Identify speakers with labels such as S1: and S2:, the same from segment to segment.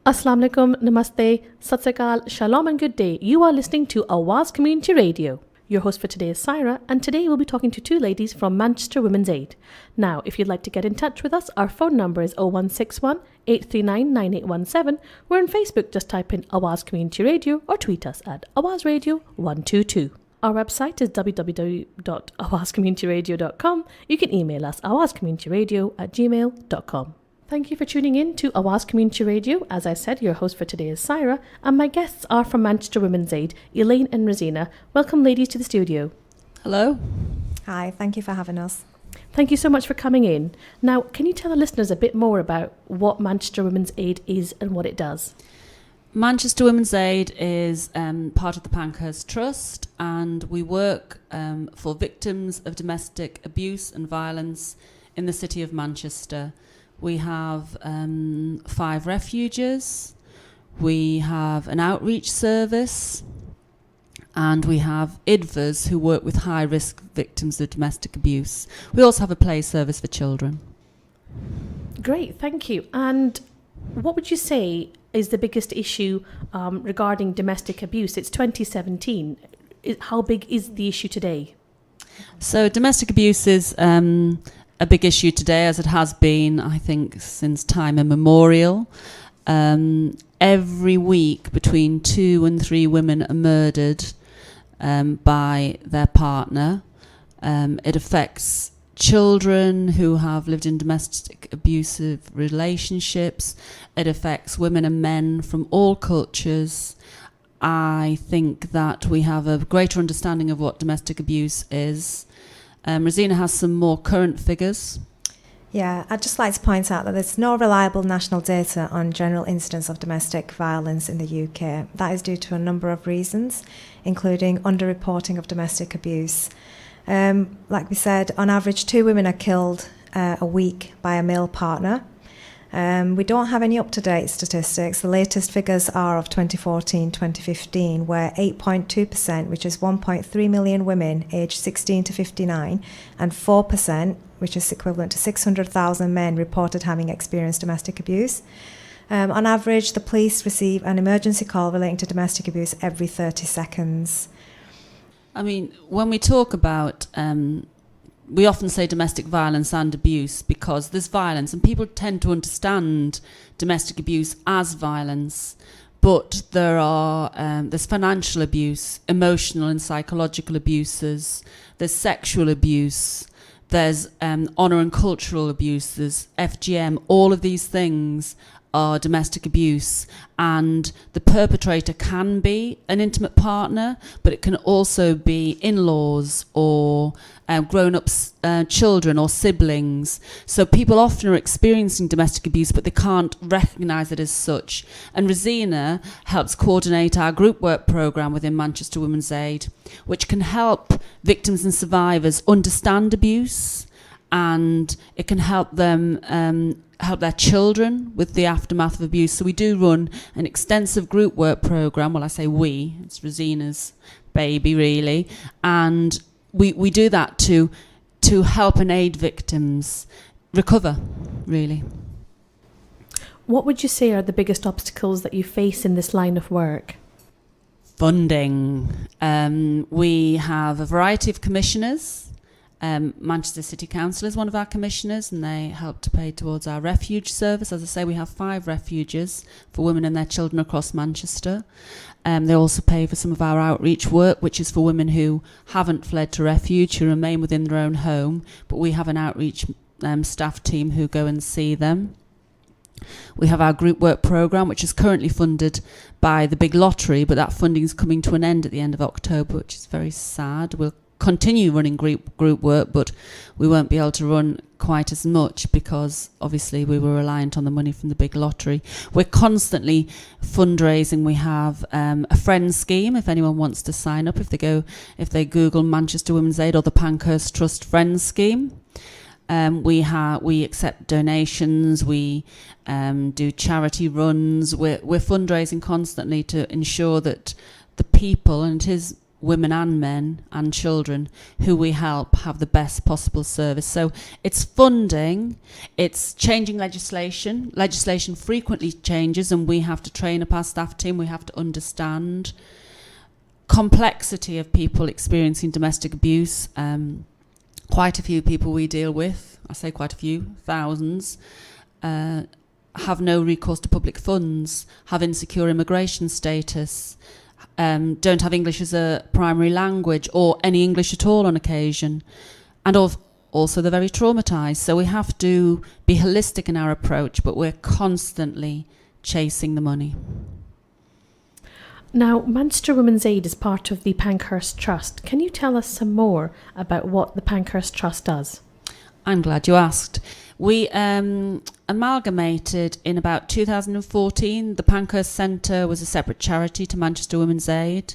S1: Assalamu alaikum, namaste, sat sri akal, shalom and good day. You are listening to Awaz Community Radio. Your host for today is Syra, and today we'll be talking to two ladies from Manchester Women's Aid. Now, if you'd like to get in touch with us, our phone number is 0161 839 9817. We're on Facebook, just type in Awaz Community Radio or tweet us at Awaz Radio 122. Our website is www.awazcommunityradio.com. You can email us awazcommunityradio@gmail.com. Thank you for tuning in to Awaz Community Radio. As I said, your host for today is Syra, and my guests are from Manchester Women's Aid, Elaine and Razina. Welcome, ladies, to the studio.
S2: Hello.
S3: Hi, thank you for having us.
S1: Thank you so much for coming in. Now, can you tell the listeners a bit more about what Manchester Women's Aid is and what it does?
S2: Manchester Women's Aid is part of the Pankhurst Trust, and we work for victims of domestic abuse and violence in the city of Manchester. We have 5 refuges, we have an outreach service, and we have IDVAs who work with high-risk victims of domestic abuse. We also have a play service for children.
S1: Great, thank you. And what would you say is the biggest issue regarding domestic abuse? It's 2017. How big is the issue today?
S2: So domestic abuse is a big issue today, as it has been, I think, since time immemorial. Every week, between 2 and 3 women are murdered by their partner. It affects children who have lived in domestic abusive relationships. It affects women and men from all cultures. I think that we have a greater understanding of what domestic abuse is. Razina has some more current figures.
S3: Yeah, I'd just like to point out that there's no reliable national data on general incidence of domestic violence in the UK. That is due to a number of reasons, including underreporting of domestic abuse. Like we said, on average, 2 women are killed a week by a male partner. We don't have any up-to-date statistics. The latest figures are of 2014-2015, where 8.2%, which is 1.3 million women aged 16 to 59, and 4%, which is equivalent to 600,000 men, reported having experienced domestic abuse. On average, the police receive an emergency call relating to domestic abuse every 30 seconds.
S2: I mean, when we talk about we often say domestic violence and abuse because there's violence, and people tend to understand domestic abuse as violence, but there's financial abuse, emotional and psychological abuses, there's sexual abuse, there's honour and cultural abuse, there's FGM. All of these things are domestic abuse, and the perpetrator can be an intimate partner, but it can also be in-laws or grown-up children or siblings. So people often are experiencing domestic abuse, but they can't recognise it as such. And Razina helps coordinate our group work programme within Manchester Women's Aid, which can help victims and survivors understand abuse, and it can help them help their children with the aftermath of abuse. So we do run an extensive group work programme. Well, I say we, it's Razina's baby really, and we do that to help and aid victims recover, really.
S1: What would you say are the biggest obstacles that you face in this line of work?
S2: Funding. We have a variety of commissioners. Manchester City Council is one of our commissioners, and they help to pay towards our refuge service. As I say, we have 5 refuges for women and their children across Manchester. They also pay for some of our outreach work, which is for women who haven't fled to refuge, who remain within their own home, but we have an outreach staff team who go and see them. We have our group work programme, which is currently funded by the big lottery, but that funding is coming to an end at the end of October, which is very sad. We'll continue running group work, but we won't be able to run quite as much because obviously we were reliant on the money from the big lottery. We're constantly fundraising. We have a friend scheme if anyone wants to sign up, if they Google Manchester Women's Aid or the Pankhurst Trust Friends Scheme. We accept donations, we do charity runs, we're fundraising constantly to ensure that the people, and it is women and men and children who we help have the best possible service. So it's funding, it's changing legislation. Legislation frequently changes and we have to train up our staff team, we have to understand complexity of people experiencing domestic abuse. Quite a few people we deal with, I say quite a few, thousands, have no recourse to public funds, have insecure immigration status, don't have English as a primary language or any English at all on occasion, and also they're very traumatised. So we have to be holistic in our approach, but we're constantly chasing the money.
S1: Now, Manchester Women's Aid is part of the Pankhurst Trust. Can you tell us some more about what the Pankhurst Trust does?
S2: I'm glad you asked. We amalgamated in about 2014. The Pankhurst Centre was a separate charity to Manchester Women's Aid.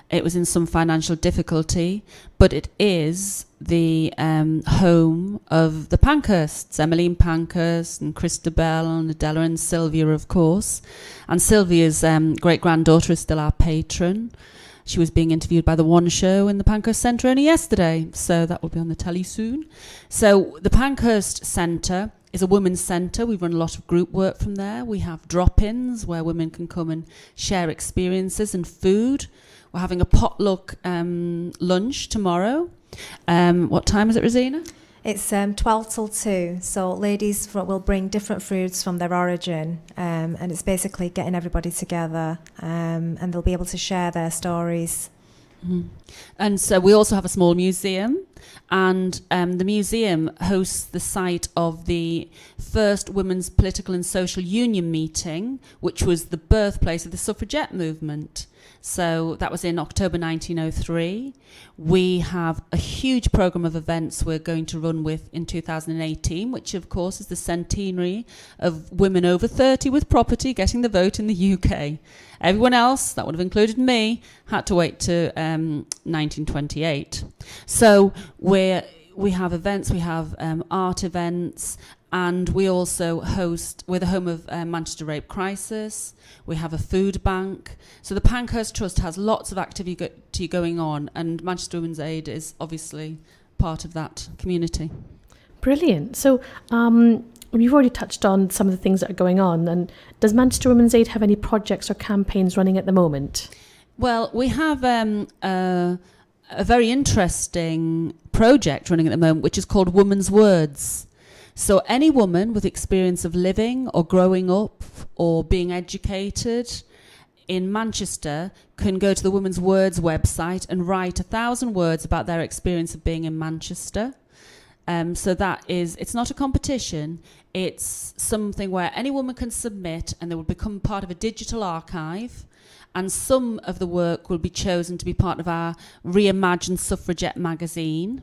S2: It was in some financial difficulty, but it is the home of the Pankhursts, Emmeline Pankhurst and Christabel and Adela and Sylvia, of course. And Sylvia's great-granddaughter is still our patron. She was being interviewed by The One Show in the Pankhurst Centre only yesterday, so that will be on the telly soon. So the Pankhurst Centre is a women's centre. We run a lot of group work from there. We have drop-ins where women can come and share experiences and food. We're having a potluck lunch tomorrow. What time is it, Razina?
S3: It's 12 till 2, so ladies will bring different foods from their origin, and it's basically getting everybody together, and they'll be able to share their stories.
S2: Mm-hmm. And so we also have a small museum, and the museum hosts the site of the first Women's Political and Social Union meeting, which was the birthplace of the suffragette movement. So that was in October 1903. We have a huge programme of events we're going to run with in 2018, which of course is the centenary of women over 30 with property getting the vote in the UK. Everyone else, that would have included me, had to wait to 1928. So we have events, we have art events, and we also host, we're the home of Manchester Rape Crisis. We have a food bank. So the Pankhurst Trust has lots of activity going on, and Manchester Women's Aid is obviously part of that community.
S1: Brilliant. So you've already touched on some of the things that are going on. And does Manchester Women's Aid have any projects or campaigns running at the moment?
S2: Well, we have a very interesting project running at the moment, which is called Women's Words. So any woman with experience of living or growing up or being educated in Manchester can go to the Women's Words website and write 1,000 words about their experience of being in Manchester. So that is, it's not a competition, it's something where any woman can submit and they will become part of a digital archive, and some of the work will be chosen to be part of our Reimagined Suffragette magazine.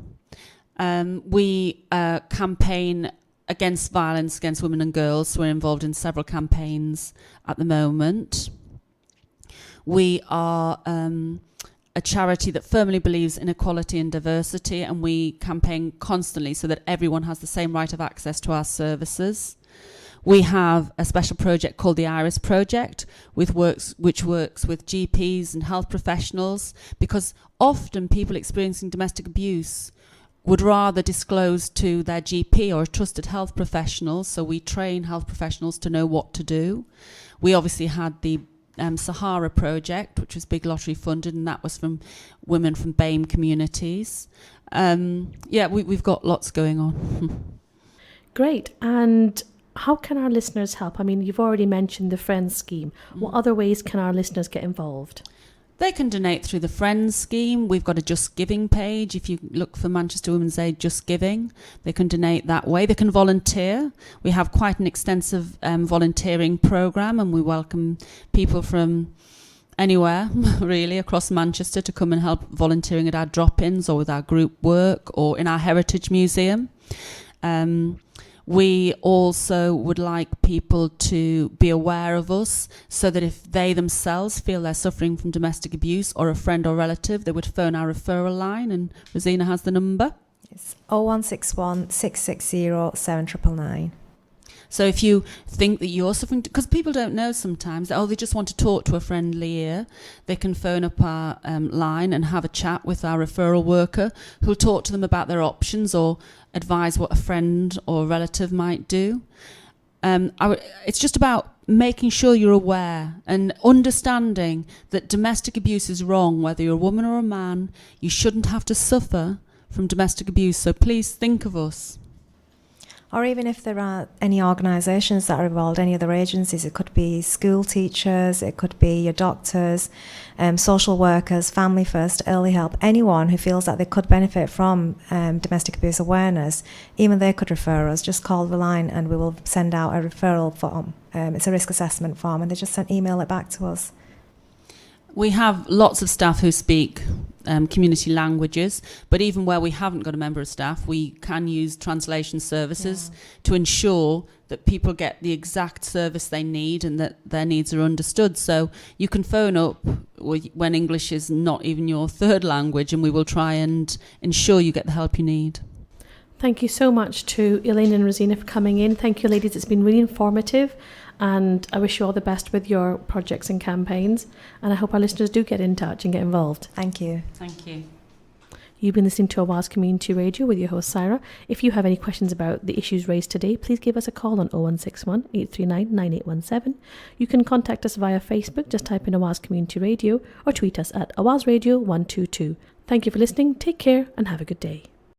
S2: We campaign against violence against women and girls, so we're involved in several campaigns at the moment. We are a charity that firmly believes in equality and diversity, and we campaign constantly so that everyone has the same right of access to our services. We have a special project called the Iris Project, which works with GPs and health professionals, because often people experiencing domestic abuse would rather disclose to their GP or a trusted health professional, so we train health professionals to know what to do. We obviously had the Sahara project, which was big lottery funded, and that was from women from BAME communities. We've got lots going on. Great.
S1: And how can our listeners help? I mean, you've already mentioned the Friends scheme. What other ways can our listeners get involved?
S2: They can donate through the Friends scheme. We've got a Just Giving page. If you look for Manchester Women's Aid Just Giving, they can donate that way. They can volunteer. We have quite an extensive volunteering programme, and we welcome people from anywhere, really, across Manchester to come and help volunteering at our drop-ins or with our group work or in our Heritage Museum. We also would like people to be aware of us, so that if they themselves feel they're suffering from domestic abuse, or a friend or relative, they would phone our referral line, and Razina has the number.
S3: It's 0161 660 7999.
S2: So if you think that you're suffering, because people don't know sometimes, that, they just want to talk to a friendly ear, they can phone up our line and have a chat with our referral worker who'll talk to them about their options or advise what a friend or relative might do. It's just about making sure you're aware and understanding that domestic abuse is wrong, whether you're a woman or a man. You shouldn't have to suffer from domestic abuse, so please think of us.
S3: Or even if there are any organisations that are involved, any other agencies, it could be school teachers, it could be your doctors, social workers, Family First, Early Help, anyone who feels that they could benefit from domestic abuse awareness, even they could refer us. Just call the line and we will send out a referral form. It's a risk assessment form, and they just email it back to us.
S2: We have lots of staff who speak community languages, but even where we haven't got a member of staff, we can use translation services to ensure that people get the exact service they need and that their needs are understood. So you can phone up when English is not even your third language, and we will try and ensure you get the help you need.
S1: Thank you so much to Elaine and Razina for coming in. Thank you, ladies. It's been really informative, and I wish you all the best with your projects and campaigns. And I hope our listeners do get in touch and get involved.
S3: Thank you.
S2: Thank you.
S1: You've been listening to Awaz Community Radio with your host, Sarah. If you have any questions about the issues raised today, please give us a call on 0161 839 9817. You can contact us via Facebook. Just type in Awaz Community Radio, or tweet us at Awaz Radio 122. Thank you for listening. Take care and have a good day.